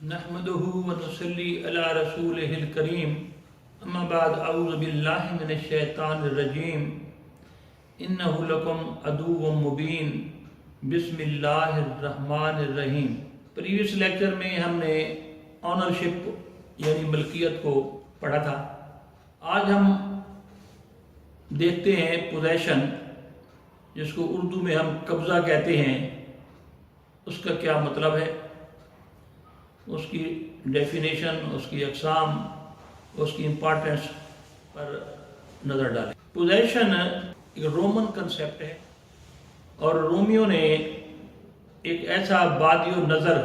نحمده ونصلي على رسوله الكريم اما بعد اعوذ بالله من الشیطان الرجیم انه لکم عدو مبین بسم اللہ الرحمن الرحیم۔ پریویس لیکچر میں ہم نے آنرشپ یعنی ملکیت کو پڑھا تھا۔ آج ہم دیکھتے ہیں پوزیشن، جس کو اردو میں ہم قبضہ کہتے ہیں، اس کا کیا مطلب ہے، اس کی ڈیفینیشن، اس کی اقسام، اس کی امپارٹنس پر نظر ڈالیں۔ پوزیشن ایک رومن کنسیپٹ ہے، اور رومیوں نے ایک ایسا بادی و نظر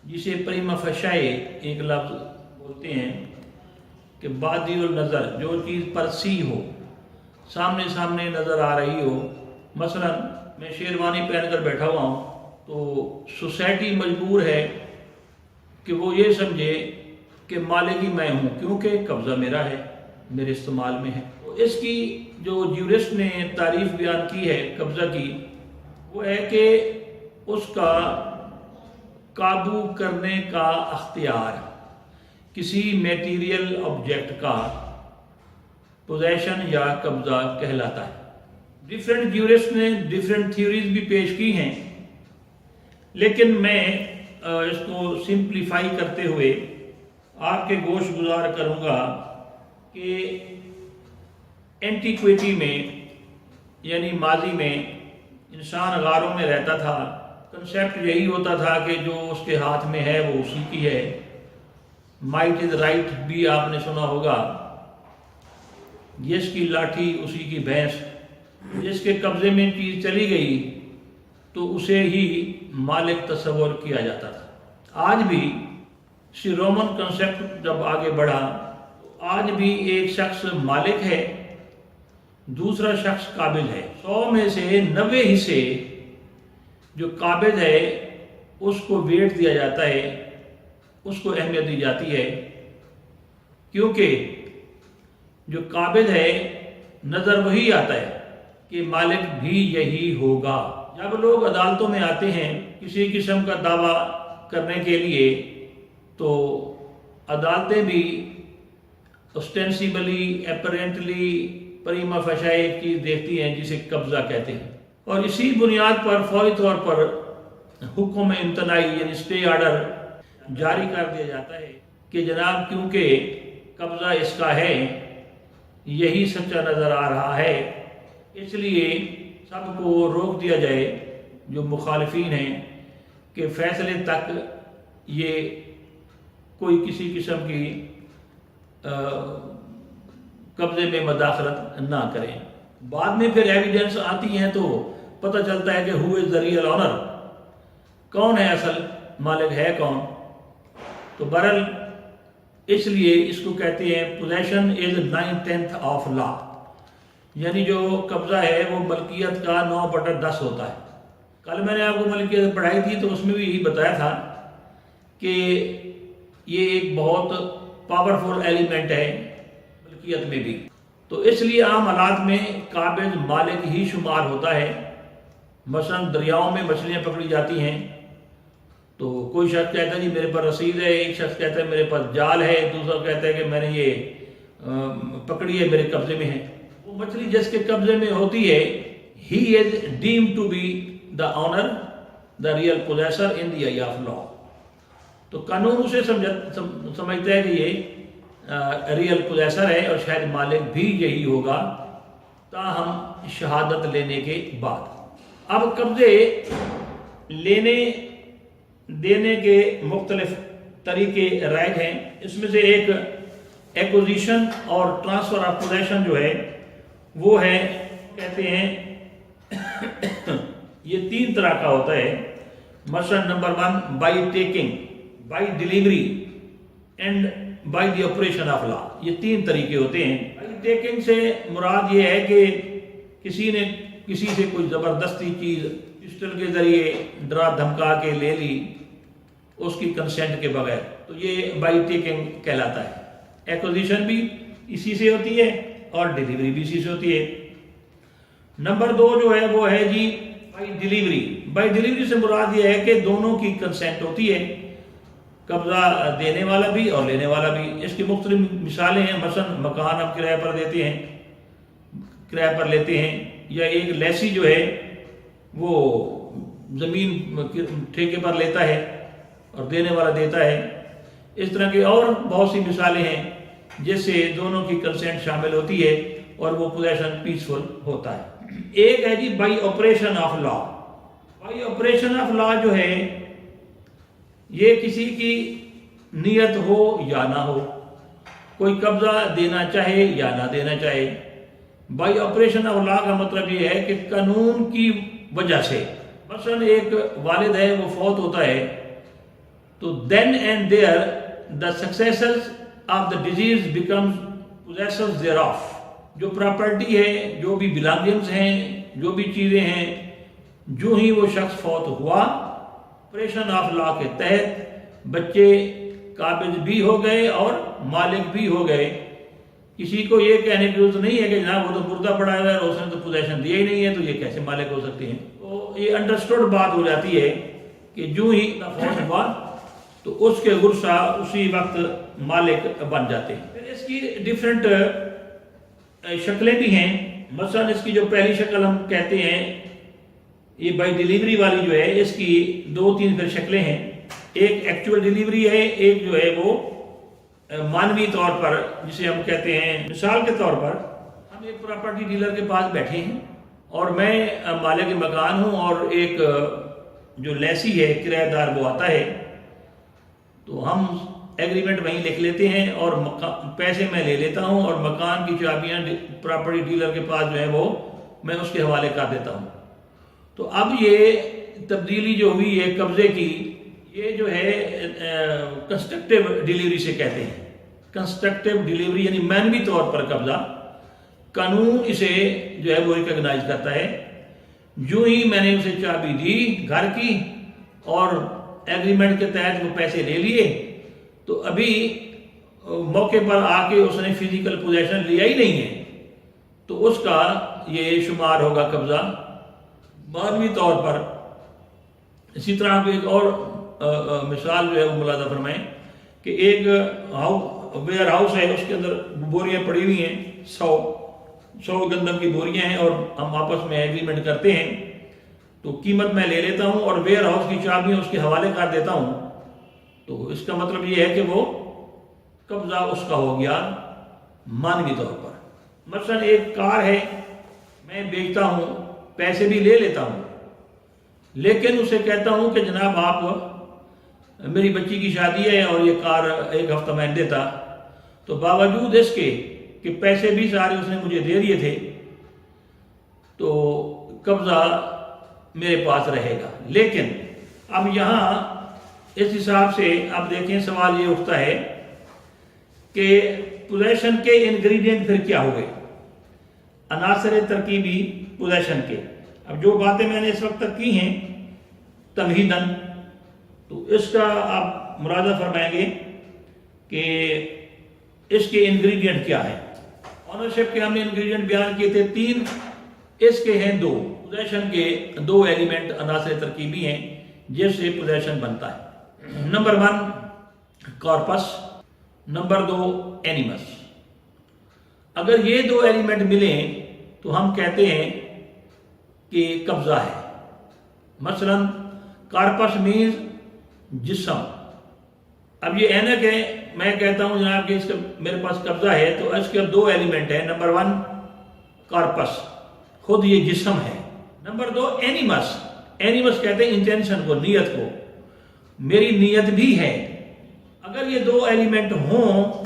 جسے پریما فشائے ایک لفظ بولتے ہیں کہ بادی و نظر، جو چیز پرسی ہو، سامنے سامنے نظر آ رہی ہو۔ مثلا میں شیروانی پہن کر بیٹھا ہوا ہوں تو سوسائٹی مجبور ہے کہ وہ یہ سمجھے کہ مالک ہی میں ہوں، کیونکہ قبضہ میرا ہے، میرے استعمال میں ہے۔ اس کی جو جیورسٹ نے تعریف بیان کی ہے قبضہ کی، وہ ہے کہ اس کا قابو کرنے کا اختیار کسی میٹیریل آبجیکٹ کا پوزیشن یا قبضہ کہلاتا ہے۔ ڈیفرنٹ جیورسٹ نے ڈیفرنٹ تھیوریز بھی پیش کی ہیں، لیکن میں اس کو سمپلیفائی کرتے ہوئے آپ کے گوش گزار کروں گا کہ اینٹیکویٹی میں یعنی ماضی میں انسان غاروں میں رہتا تھا، کنسیپٹ یہی ہوتا تھا کہ جو اس کے ہاتھ میں ہے وہ اسی کی ہے۔ مائٹ از رائٹ بھی آپ نے سنا ہوگا، جس کی لاٹھی اسی کی بھینس، جس کے قبضے میں چیز چلی گئی تو اسے ہی مالک تصور کیا جاتا تھا۔ آج بھی اسی رومن کنسیپٹ جب آگے بڑھا، آج بھی ایک شخص مالک ہے، دوسرا شخص قابض ہے۔ 100 میں سے 90 حصے جو قابض ہے اس کو ویٹ دیا جاتا ہے، اس کو اہمیت دی جاتی ہے، کیونکہ جو قابض ہے نظر وہی آتا ہے کہ مالک بھی یہی ہوگا۔ جب لوگ عدالتوں میں آتے ہیں کسی قسم کا دعویٰ کرنے کے لیے، تو عدالتیں بھی اسٹینسیبلی، اپیرنٹلی، پریما فشائے ایک چیز دیکھتی ہیں جسے قبضہ کہتے ہیں، اور اسی بنیاد پر فوری طور پر حکم امتناعی یعنی اسٹے آرڈر جاری کر دیا جاتا ہے کہ جناب کیونکہ قبضہ اس کا ہے، یہی سچا نظر آ رہا ہے، اس لیے سب کو روک دیا جائے جو مخالفین ہیں کہ فیصلے تک یہ کوئی کسی قسم کی قبضے میں مداخلت نہ کریں۔ بعد میں پھر ایویڈنس آتی ہیں تو پتہ چلتا ہے کہ ہو از دی ریئل آنر، کون ہے اصل مالک ہے کون۔ تو بہرحال اس لیے اس کو کہتے ہیں پوزیشن از 9/10 آف لا، یعنی جو قبضہ ہے وہ ملکیت کا 9/10 ہوتا ہے۔ کل میں نے آپ کو ملکیت پڑھائی تھی تو اس میں بھی یہی بتایا تھا کہ یہ ایک بہت پاورفل ایلیمنٹ ہے ملکیت میں بھی، تو اس لیے عام حالات میں قابض مالک ہی شمار ہوتا ہے۔ مثلا دریاؤں میں مچھلیاں پکڑی جاتی ہیں تو کوئی شخص کہتا ہے جی میرے پر رسید ہے، ایک شخص کہتا ہے میرے پاس جال ہے، دوسرا کہتا ہے کہ میں نے یہ پکڑی ہے، میرے قبضے میں ہے۔ وہ مچھلی جس کے قبضے میں ہوتی ہے he is deemed to be the owner, the real possessor in the eye of law۔ تو قانون اسے سمجھتا ہے کہ یہ ریئل پوزیسر ہے اور شاید مالک بھی یہی ہوگا تاہم شہادت لینے کے بعد۔ اب قبضے لینے دینے کے مختلف طریقے رائج ہیں، اس میں سے ایک ایکوزیشن اور ٹرانسفر آف پوزیشن جو ہے وہ ہے، کہتے ہیں یہ 3 طرح کا ہوتا ہے۔ مثلا number 1 by taking, by delivery and by the operation of لا، یہ 3 طریقے ہوتے ہیں۔ بائی ٹیکنگ سے مراد یہ ہے کہ کسی نے کسی سے کوئی زبردستی چیز پسٹل کے ذریعے ڈرا دھمکا کے لے لی اس کی کنسینٹ کے بغیر، تو یہ بائی ٹیکنگ کہلاتا ہے۔ ایکوزیشن بھی اسی سے ہوتی ہے اور ڈیلیوری بھی اسی سے ہوتی ہے۔ نمبر 2 جو ہے وہ ہے جی بائی ڈیلیوری۔ بائی ڈیلیوری سے مراد یہ ہے کہ دونوں کی کنسینٹ ہوتی ہے، قبضہ دینے والا بھی اور لینے والا بھی. اس کی مختلف مثالیں ہیں. مثلا مکان ہم کرایہ پر دیتے ہیں، کرایہ پر لیتے ہیں، یا ایک لیسی جو ہے وہ زمین ٹھیکے پر لیتا ہے اور دینے والا دیتا ہے. اس طرح کی اور بہت سی مثالیں ہیں جس سے دونوں کی کنسنٹ شامل ہوتی ہے اور وہ پوزیشن پیسفل ہوتا ہے. ایک ہے جی by operation of law. By operation of law جو ہے یہ کسی کی نیت ہو یا نہ ہو، کوئی قبضہ دینا چاہے یا نہ دینا چاہے. بائی آپریشن آف لا کا مطلب یہ ہے کہ قانون کی وجہ سے، مثلا ایک والد ہے وہ فوت ہوتا ہے تو then and there the successors of the disease becomes possessors thereof. جو پراپرٹی ہے، جو بھی بلانگنگز ہیں، جو بھی چیزیں ہیں، جو ہی وہ شخص فوت ہوا، آپریشن آف لا کے تحت بچے قابض بھی ہو گئے اور مالک بھی ہو گئے. کسی کو یہ کہنے کی ضرورت نہیں ہے کہ جناب وہ تو مردہ پڑا ہوا ہے اور اس نے تو پوزیشن دیا ہی نہیں ہے تو یہ کیسے مالک ہو سکتے ہیں. تو یہ انڈرسٹوڈ بات ہو جاتی ہے کہ جو ہی فوت ہوا تو اس کے ورثہ اسی وقت مالک بن جاتے ہیں. پھر اس کی ڈیفرنٹ شکلیں بھی ہیں. مثلا اس کی جو پہلی شکل ہم کہتے ہیں یہ بائی ڈیلیوری والی جو ہے، اس کی 2-3 پھر شکلیں ہیں. ایک ایکچوئل ڈیلیوری ہے، ایک جو ہے وہ مانوی طور پر جسے ہم کہتے ہیں. مثال کے طور پر ہم ایک پراپرٹی ڈیلر کے پاس بیٹھے ہیں اور میں مالک مکان ہوں اور ایک جو لیسی ہے کرایہ دار وہ آتا ہے، تو ہم ایگریمنٹ وہیں لکھ لیتے ہیں اور پیسے میں لے لیتا ہوں اور مکان کی چابیاں پراپرٹی ڈیلر کے پاس جو ہے وہ میں اس کے حوالے کر دیتا ہوں. تو اب یہ تبدیلی جو ہوئی ہے قبضے کی، یہ جو ہے کنسٹرکٹیو ڈیلیوری سے کہتے ہیں. کنسٹرکٹیو ڈیلیوری یعنی مانوی طور پر قبضہ. قانون اسے جو ہے وہ ریکگنائز کرتا ہے. جو ہی میں نے اسے چابی دی گھر کی اور ایگریمنٹ کے تحت وہ پیسے لے لیے تو ابھی موقع پر آ کے اس نے فزیکل پوزیشن لیا ہی نہیں ہے تو اس کا یہ شمار ہوگا قبضہ مانوی طور پر. اسی طرح ایک اور مثال جو ہے وہ ملاحظہ فرمائیں کہ ایک ویئر ہاؤس ہے، اس کے اندر بوریاں پڑی ہوئی ہیں، 100 گندم کی بوریاں ہیں اور ہم آپس میں ایگریمنٹ کرتے ہیں تو قیمت میں لے لیتا ہوں اور ویئر ہاؤس کی چابیاں اس کے حوالے کر دیتا ہوں. تو اس کا مطلب یہ ہے کہ وہ قبضہ اس کا ہو گیا مانوی طور پر. مثلا ایک کار ہے، میں بیچتا ہوں، پیسے بھی لے لیتا ہوں، لیکن اسے کہتا ہوں کہ جناب آپ میری بچی کی شادی ہے اور یہ کار 1 ہفتہ میں دیتا، تو باوجود اس کے کہ پیسے بھی سارے اس نے مجھے دے دیے تھے تو قبضہ میرے پاس رہے گا. لیکن اب یہاں اس حساب سے اب دیکھیں سوال یہ اٹھتا ہے کہ پوزیشن کے انگریڈینٹ پھر کیا ہوئے، عناصر ترکیبی پوزیشن کے. اب جو باتیں میں نے اس وقت تک کی ہیں تمہیداً، تو اس کا آپ مراجعہ فرمائیں گے کہ اس کے انگریڈینٹ کیا ہیں. آنرشپ کے ہم نے انگریڈینٹ بیان کیے تھے 3، اس کے ہیں 2. پوزیشن کے 2 ایلیمنٹ عناصر ترکیبی ہیں جس سے پوزیشن بنتا ہے. نمبر 1 کارپس، نمبر 2 اینیمس. اگر یہ 2 ایلیمنٹ ملیں تو ہم کہتے ہیں کہ قبضہ ہے. مثلا کارپس مینز جسم. اب یہ اینک ہے، میں کہتا ہوں جناب کہ اس کا میرے پاس قبضہ ہے تو اس کے اب 2 ایلیمنٹ ہیں. نمبر 1 کارپس، خود یہ جسم ہے. Number 2 animus. اینیمس کہتے ہیں انٹینشن کو، نیت کو. میری نیت بھی ہے. اگر یہ 2 ایلیمنٹ ہوں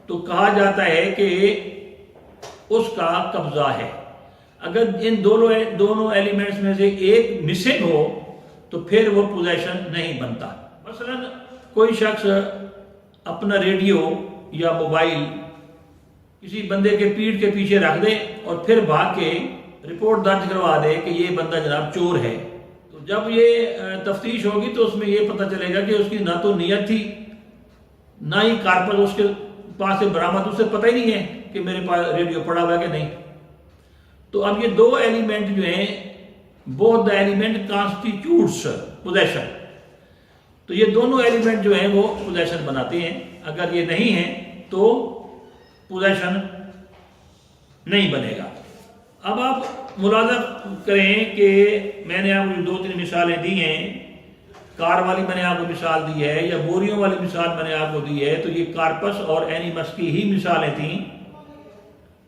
تو کہا جاتا ہے کہ اس کا قبضہ ہے. اگر ان دونوں ایلیمنٹس میں سے ایک مسنگ ہو تو پھر وہ پوزیشن نہیں بنتا. مثلا کوئی شخص اپنا ریڈیو یا موبائل کسی بندے کے پیٹھ کے پیچھے رکھ دے اور پھر بھاگ کے رپورٹ درج کروا دے کہ یہ بندہ جناب چور ہے، تو جب یہ تفتیش ہوگی تو اس میں یہ پتہ چلے گا کہ اس کی نہ تو نیت تھی نہ ہی کارپس اس کے پاس سے برآمد. اسے پتہ ہی نہیں ہے کہ میرے پاس ریڈیو پڑا ہوا ہے کہ نہیں. تو اب یہ 2 ایلیمنٹ جو ہیں both the element constitutes possession. تو یہ دونوں ایلیمنٹ جو ہیں وہ پوزیشن بناتے ہیں. اگر یہ نہیں ہیں تو پوزیشن نہیں بنے گا. اب آپ ملاحظہ کریں کہ میں نے آپ کو 2-3 مثالیں دی ہیں. کار والی میں نے آپ کو مثال دی ہے یا بوریوں والی مثال میں نے آپ کو دی ہے, تو یہ کارپس اور اینیمس کی ہی مثالیں تھیں.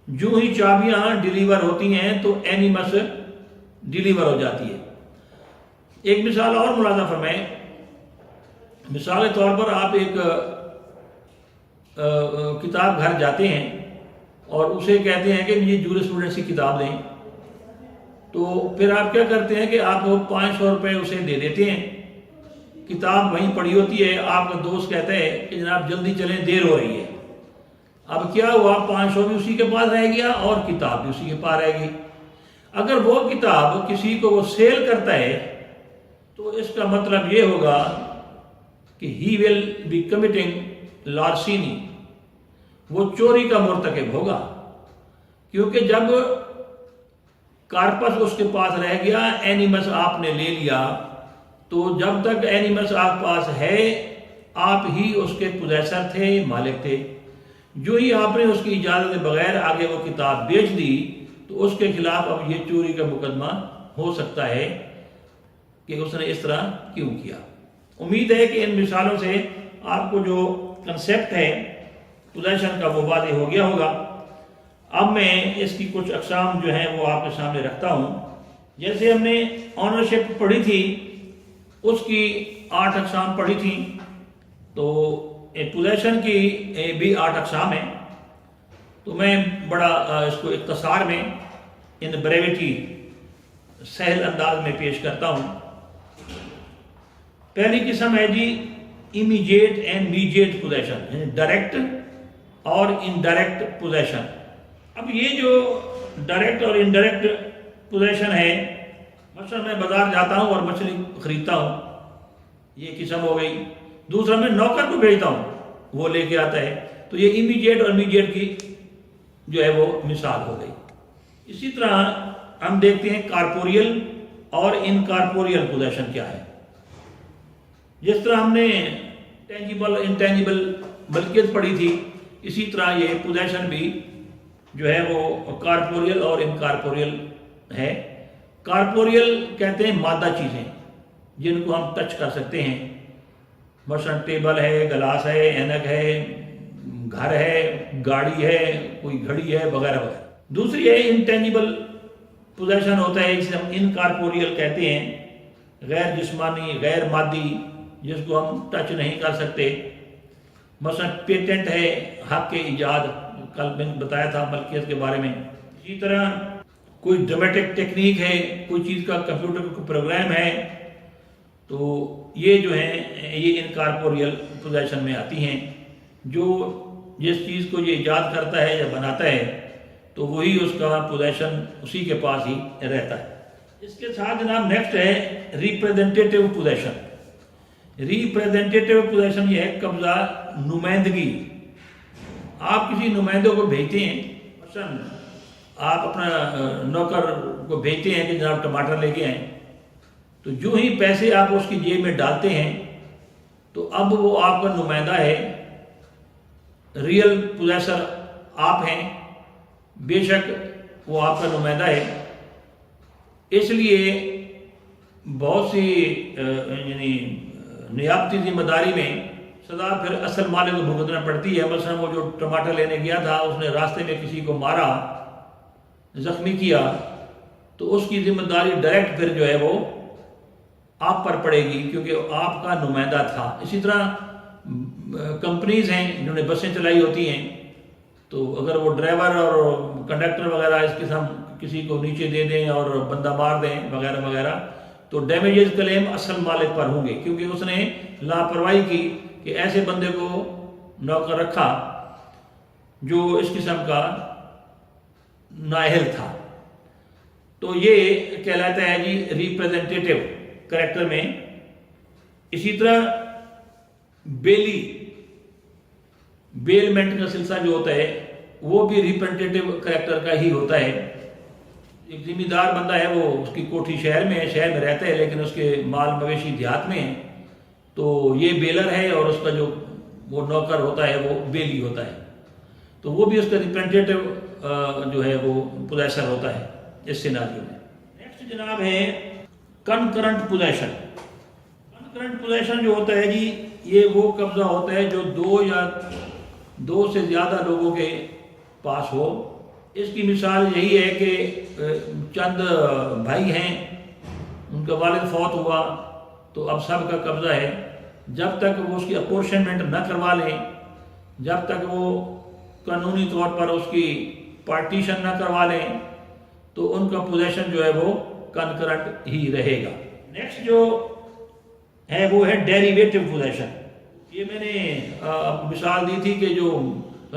جو ہی چابیاں ڈیلیور ہوتی ہیں تو اینیمس ڈیلیور ہو جاتی ہے. ایک مثال اور ملاحظہ فرمائیں. مثال کے طور پر آپ ایک کتاب گھر جاتے ہیں اور اسے کہتے ہیں کہ مجھے جورسپروڈنس کی کتاب دیں, تو پھر آپ کیا کرتے ہیں کہ آپ 500 روپے اسے دے دیتے ہیں. کتاب وہیں پڑی ہوتی ہے, آپ کا دوست کہتا ہے کہ جناب جلدی چلیں دیر ہو رہی ہے. اب کیا ہوا, 500 بھی اسی کے پاس رہ گیا اور کتاب بھی اسی کے پاس رہ گئی. اگر وہ کتاب کسی کو وہ سیل کرتا ہے تو اس کا مطلب یہ ہوگا کہ ہی ول بی کمٹنگ لارسینی, وہ چوری کا مرتکب ہوگا. کیونکہ جب کارپس اس کے پاس رہ گیا, اینیمس آپ نے لے لیا, تو جب تک اینیمس آپ پاس ہے آپ ہی اس کے پوزیسر تھے, مالک تھے. جو ہی آپ نے اس کی اجازت کے بغیر آگے وہ کتاب بیچ دی تو اس کے خلاف اب یہ چوری کا مقدمہ ہو سکتا ہے کہ اس نے اس طرح کیوں کیا. امید ہے کہ ان مثالوں سے آپ کو جو کنسیپٹ ہے پوزیشن کا وہ واضح ہو گیا ہوگا. اب میں اس کی کچھ اقسام جو ہیں وہ آپ کے سامنے رکھتا ہوں. جیسے ہم نے آنرشپ پڑھی تھی, اس کی 8 اقسام پڑھی تھیں, تو پوزیشن کی بھی 8 اقسام ہیں. تو میں بڑا اس کو اختصار میں ان بریوٹی سہل انداز میں پیش کرتا ہوں. پہلی قسم ہے جی امیجیٹ اینڈ میڈیٹ پوزیشن, یعنی ڈائریکٹ اور انڈائریکٹ پوزیشن. اب یہ جو ڈائریکٹ اور انڈائریکٹ پوزیشن ہے, مثلا میں بازار جاتا ہوں اور مچھلی خریدتا ہوں, یہ قسم ہو گئی. دوسرا میں نوکر کو بھیجتا ہوں, وہ لے کے آتا ہے, تو یہ امیجیٹ اور میڈیٹ کی جو ہے وہ مثال ہو گئی. اسی طرح ہم دیکھتے ہیں کارپوریل اور انکارپوریل پوزیشن کیا ہے. جس طرح ہم نے ٹینجیبل انٹینجیبل ملکیت پڑھی تھی, اسی طرح یہ پوزیشن بھی جو ہے وہ کارپوریل اور انکارپوریل ہے. کارپوریل کہتے ہیں مادہ چیزیں جن کو ہم ٹچ کر سکتے ہیں, مثلا ٹیبل ہے, گلاس ہے, اینک ہے, گھر ہے, گاڑی ہے, کوئی گھڑی ہے, وغیرہ وغیرہ. دوسری ہے انٹینجیبل پوزیشن ہوتا ہے, جسے ہم انکارپوریل کہتے ہیں, غیر جسمانی غیر مادی جس کو ہم ٹچ نہیں کر سکتے. مثلا پیٹنٹ ہے, حق کے ایجاد, کل میں نے بتایا تھا ملکیت کے بارے میں. اسی طرح کوئی ڈرامیٹک ٹیکنیک ہے, کوئی چیز کا کمپیوٹر کا پروگرام ہے, تو یہ جو ہیں یہ انکارپوریل پوزیشن میں آتی ہیں. جو جس چیز کو یہ ایجاد کرتا ہے یا بناتا ہے تو وہی اس کا پوزیشن اسی کے پاس ہی رہتا ہے. اس کے ساتھ جناب نیکسٹ ہے ریپریزنٹیٹیو پوزیشن. ریپریزنٹیٹیو پوزیشن یہ ہے قبضہ, نمائندگی. آپ کسی نمائندے کو بھیجتے ہیں, مثلا آپ اپنا نوکر کو بھیجتے ہیں کہ جناب ٹماٹر لے کے آئیں, تو جو ہی پیسے آپ اس کی جیب میں ڈالتے ہیں تو اب وہ آپ کا نمائندہ ہے, ریئل پوزیسر آپ ہیں, بے شک وہ آپ کا نمائندہ ہے. اس لیے بہت سی یعنی نیابتی ذمہ داری میں سزا پھر اصل مالک کو بھگتنا پڑتی ہے. مثلا وہ جو ٹماٹر لینے گیا تھا, اس نے راستے میں کسی کو مارا, زخمی کیا, تو اس کی ذمہ داری ڈائریکٹ پھر جو ہے وہ آپ پر پڑے گی کیونکہ آپ کا نمائندہ تھا. اسی طرح کمپنیز ہیں جنہوں نے بسیں چلائی ہوتی ہیں, تو اگر وہ ڈرائیور اور کنڈکٹر وغیرہ اس قسم کسی کو نیچے دے دیں اور بندہ مار دیں وغیرہ وغیرہ, تو ڈیمیجز کلیم اصل مالک پر ہوں گے کیونکہ اس نے لاپرواہی کی کہ ایسے بندے کو نوکر رکھا جو اس قسم کا نااہل تھا. تو یہ کہلاتا ہے جی ریپریزنٹیٹیو کریکٹر میں. اسی طرح بیلی, بیلمنٹ کا سلسلہ جو ہوتا ہے وہ بھی ریپریزنٹیٹیو کریکٹر کا ہی ہوتا ہے. ایک ذمہ دار بندہ ہے, وہ اس کی کوٹھی شہر میں ہے, شہر میں رہتا ہے, لیکن اس کے مال مویشی دیہات میں ہیں, تو یہ بیلر ہے اور اس کا جو وہ نوکر ہوتا ہے وہ بیلی ہوتا ہے، تو وہ بھی اس کا ریپرزنٹیٹیو جو ہے وہ پوزیسر ہوتا ہے اس سیناریو میں۔ نیکسٹ جناب ہے کنکرنٹ پوزیشن۔ کنکرنٹ پوزیشن جو ہوتا ہے جی، یہ وہ قبضہ ہوتا ہے جو دو یا دو سے زیادہ لوگوں کے پاس ہو۔ اس کی مثال یہی ہے کہ چند بھائی ہیں، ان کا والد فوت ہوا تو اب سب کا قبضہ ہے، جب تک وہ اس کی اپورشنمنٹ نہ کروا لیں، جب تک وہ قانونی طور پر اس کی پارٹیشن نہ کروا لیں، تو ان کا پوزیشن جو ہے وہ کنکرنٹ ہی رہے گا۔ نیکسٹ جو ہے وہ ہے ڈیریویٹو پوزیشن۔ یہ میں نے مثال دی تھی کہ جو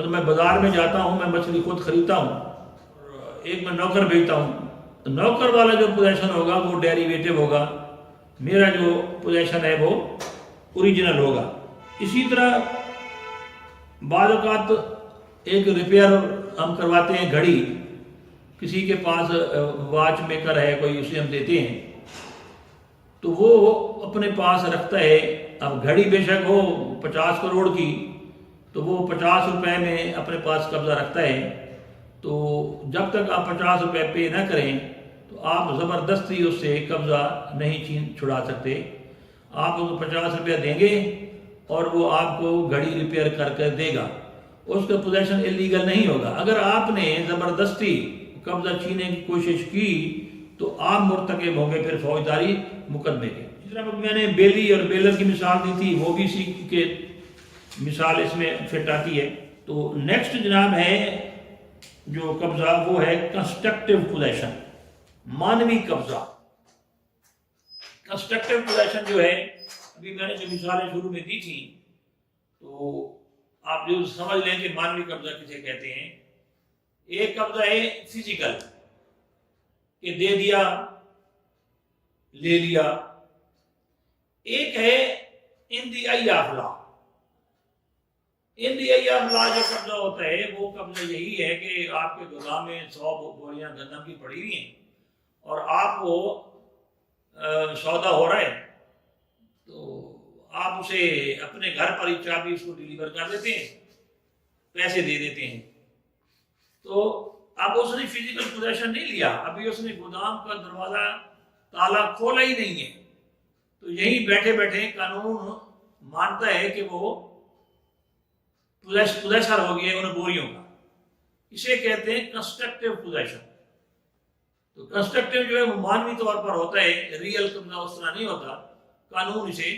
میں بازار میں جاتا ہوں، میں مچھلی خود خریدتا ہوں، ایک میں نوکر بھیجتا ہوں، تو نوکر والا جو پوزیشن ہوگا وہ ڈیریویٹو ہوگا، میرا جو پوزیشن ہے وہ اوریجنل ہوگا۔ اسی طرح بعض اوقات ایک ریپیئر ہم کرواتے ہیں گھڑی، کسی کے پاس واچ میکر ہے کوئی، اسے ہم دیتے ہیں تو وہ اپنے پاس رکھتا ہے۔ اب گھڑی بے شک ہو 50 کروڑ کی، تو وہ 50 روپے میں اپنے پاس قبضہ رکھتا ہے، تو جب تک آپ 50 روپے پے نہ کریں تو آپ زبردستی اس سے قبضہ نہیں چھڑا سکتے۔ آپ اس کو 50 روپے دیں گے اور وہ آپ کو گھڑی ریپیئر کر کے دے گا، اس کا پوزیشن اللیگل نہیں ہوگا۔ اگر آپ نے زبردستی قبضہ چھینے کی کوشش کی تو آپ مرتکب ہوں گے پھر فوجداری مقدمے کے۔ جس طرح میں نے بیلی اور بیلر کی مثال دی تھی، وہ بھی اسی کے مثال اس میں فٹ آتی ہے۔ تو نیکسٹ جناب ہے جو قبضہ وہ ہے کنسٹرکٹیو پوزیشن، مانوی قبضہ۔ کنسٹرکٹیو پوزیشن جو ہے، ابھی میں نے جو مثالیں شروع میں دی تھی، تو آپ جو سمجھ لیں کہ مانوی قبضہ کسے کہتے ہیں۔ ایک قبضہ ہے فزیکل، کہ دے دیا لے لیا۔ ایک ہے ان دی آئی of law. In the I of law جو قبضہ ہوتا ہے وہ قبضہ یہی ہے کہ آپ کے گودام میں 100 بوریاں گندم کی پڑی ہوئی ہیں اور آپ کو سودا ہو رہا ہے، تو آپ اسے اپنے گھر پر ہی چابی اس کو ڈیلیور کر دیتے ہیں، پیسے دے دیتے ہیں۔ تو اب اس نے فزیکل پوزیشن نہیں لیا، ابھی اس نے گودام کا دروازہ تالا کھولا ہی نہیں ہے، تو یہیں بیٹھے بیٹھے قانون مانتا ہے کہ وہ پوزیسر ہو گیا ان بوریوں کا۔ اسے کہتے ہیں کنسٹرکٹیو پوزیشن۔ تو کنسٹرکٹیو جو ہے وہ مانوی طور پر ہوتا ہے، ریئل قبضہ اس طرح نہیں ہوتا، قانون اسے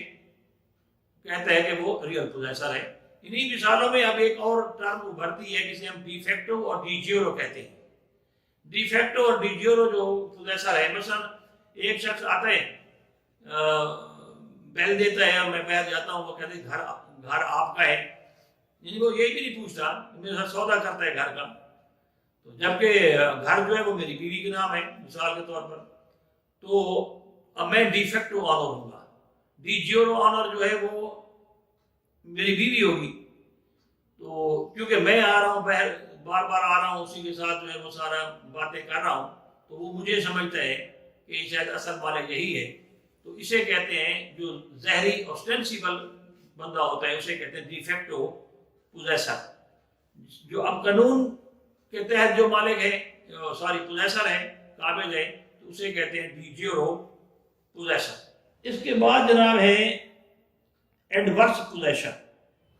کہتا ہے کہ وہ ریئل پوزیسر ہے۔ انہی مثالوں میں اب ایک اور ٹرم ابھرتی ہے جسے ہم ڈی فیکٹو اور ڈی جیورو کہتے ہیں۔ ڈی فیکٹو اور ڈی جیورو جو پوزیسر ہے، مثلا ایک شخص آتا ہے، بیل دیتا ہے اور میں بیٹھ جاتا ہوں، وہ کہتے ہیں گھر آپ کا ہے، یعنی وہ یہی بھی نہیں پوچھتا، میرے ساتھ سودا کرتا ہے گھر کا، تو جبکہ گھر جو ہے وہ میری بیوی کے نام ہے مثال کے طور پر، تو اب میں ڈی فیکٹو آنر ہوں گا۔ ڈی جیورو آنر جو ہے وہ میری بیوی ہوگی، تو کیونکہ میں آ رہا ہوں، بار بار آ رہا ہوں، اسی کے ساتھ جو ہے وہ سارا باتیں کر رہا ہوں، تو وہ مجھے سمجھتا ہے کہ شاید اصل مالک یہی ہے، تو اسے کہتے ہیں جو ظاہری اوسٹینسیبل بندہ ہوتا ہے اسے کہتے ہیں ڈی فیکٹو پوزیسر۔ جو اب قانون کے تحت جو مالک ہے، پوزیسر ہے، قابل ہے، تو اسے کہتے ہیں ڈی جیورو پوزیسر۔ اس کے بعد جناب ہے ایڈورس پوزیشن۔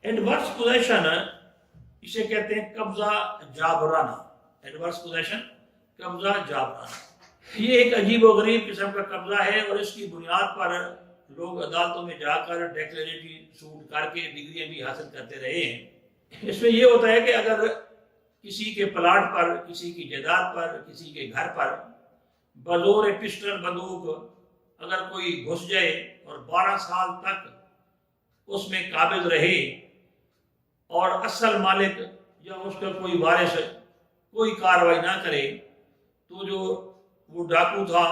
ایڈورس پوزیشن اسے کہتے ہیں قبضہ جابرانہ۔ ایڈورس پوزیشن قبضہ جابرانہ، یہ ایک عجیب و غریب قسم کا قبضہ ہے، اور اس کی بنیاد پر لوگ عدالتوں میں جا کر ڈیکلریٹری سوٹ کر کے ڈگریاں بھی حاصل کرتے رہے ہیں۔ اس میں یہ ہوتا ہے کہ اگر کسی کے پلاٹ پر، کسی کی جائیداد پر، کسی کے گھر پر بزور پسٹل بندوق اگر کوئی گھس جائے اور 12 سال تک اس میں قابض رہے اور اصل مالک یا اس کا کوئی وارث کوئی کارروائی نہ کرے، تو جو وہ ڈاکو تھا،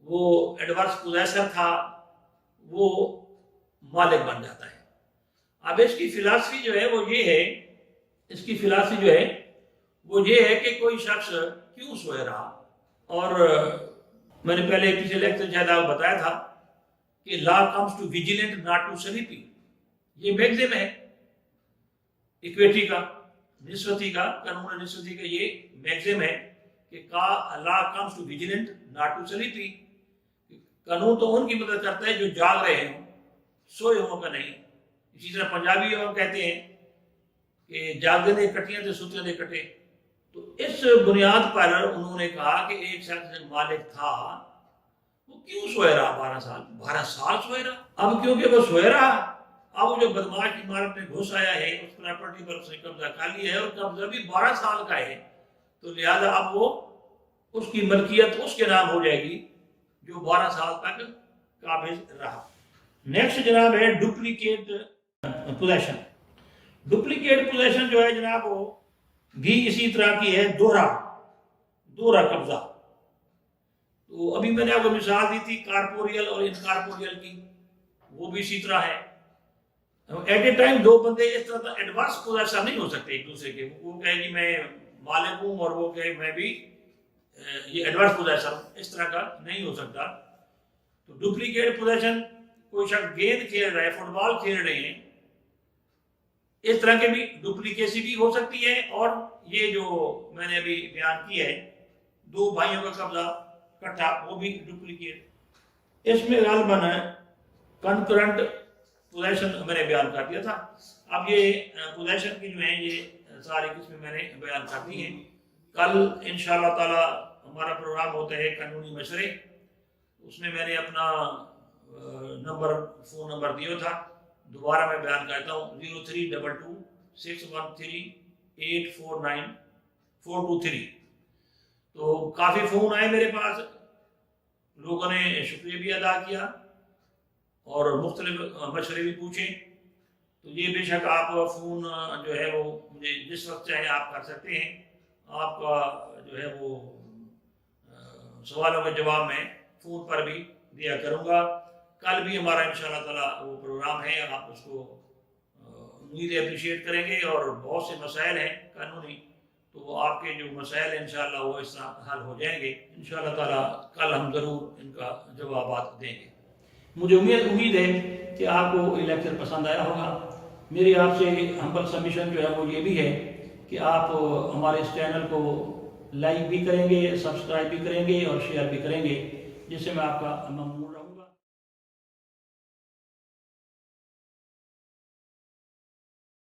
وہ ایڈورس پوزیسر تھا، وہ مالک بن جاتا ہے۔ اب اس کی فلاسفی جو ہے وہ یہ ہے، اس کی فلاسفی جو ہے وہ یہ ہے کہ کوئی شخص کیوں سوئے رہا، اور میں نے پہلے کسی لیکچر شاید آپ بتایا تھا کہ law comes to vigilant not to sleepy. یہ میگزم ہے اکویٹی کا، نسبتی کا، قانون نسبتی کا یہ میگزم ہے کہ law comes to vigilant not to sleepy. قانون تو ان کی مدد کرتا ہے جو جاگ رہے ہوں، سوئے ہوں کا نہیں. اسی طرح پنجابی ہم کہتے ہیں کہ جاگتے دے کٹیاں تے سوتے دے کٹے. تو اس بنیاد پر انہوں نے کہا کہ ایک شخص مالک تھا، وہ کیوں سوئے رہا 12 سال سوئے رہا. اب کیونکہ وہ سوئے رہا، اب وہ جو بدماش عمارت میں گھس آیا ہے، اس پراپرٹی پر اس نے قبضہ کر لیا ہے اور قبضہ بھی 12 سال کا ہے، تو لہذا اب وہ اس کی ملکیت اس کے نام ہو جائے گی جو 12 سال تک قابض رہا. نیکسٹ جناب ہے ڈپلیکیٹ پوزیشن. ڈپلیکیٹ پوزیشن جو ہے جناب وہ بھی اسی طرح کی ہے، دوہرا قبضہ. تو ابھی میں نے آپ کو مثال دی تھی کارپوریل اور انکارپوریل کی، وہ بھی اسی طرح ہے. ایٹ اے ٹائم دو بندے اس طرح ایڈوانس پوزیسر نہیں ہو سکتے ایک دوسرے کے. وہ کہے کہ میں مالک ہوں اور وہ کہے میں بھی یہ ایڈوانس پوزیسر ہوں، اس طرح کا نہیں ہو سکتا. تو ڈپلیکیٹ پوزیشن، کوئی شخص گیند کھیل رہا ہے، فٹ بال کھیل رہے ہیں، اس طرح کے بھی ڈپلیکیسی بھی ہو سکتی ہے. اور یہ جو میں نے ابھی بیان کیا ہے دو بھائیوں کا قبضہ کٹھا، وہ بھی ڈپلیکیٹ. اس میں غالباً کنکرنٹ پوزیشن میں نے بیان کر دیا تھا. اب یہ پوزیشن کی جو ہیں یہ ساری قسمیں میں نے بیان کر دی ہیں. کل انشاءاللہ تعالی ہمارا پروگرام ہوتا ہے قانونی مشورے، اس میں میں نے اپنا فون نمبر دیا تھا، دوبارہ میں بیان کرتا ہوں 0322613849 تو کافی فون آئے میرے پاس، لوگوں نے شکریہ بھی ادا کیا اور مختلف مشورے بھی پوچھے. تو یہ بے شک آپ فون جو ہے وہ مجھے جس وقت چاہے آپ کر سکتے ہیں. آپ کا جو ہے وہ سوالوں کے جواب میں فون پر بھی دیا کروں گا. کل بھی ہمارا انشاءاللہ تعالی وہ پروگرام ہے، آپ اس کو امید اپریشیٹ کریں گے. اور بہت سے مسائل ہیں قانونی، تو وہ آپ کے جو مسائل انشاءاللہ وہ اس طرح حل ہو جائیں گے انشاءاللہ تعالی. کل ہم ضرور ان کا جوابات دیں گے. مجھے امید ہے کہ آپ کو یہ لیکچر پسند آیا ہوگا. میری آپ سے ہمبل سبمیشن جو ہے وہ یہ بھی ہے کہ آپ ہمارے اس چینل کو لائک بھی کریں گے، سبسکرائب بھی کریں گے اور شیئر بھی کریں گے، جس سے میں آپ کا ممنون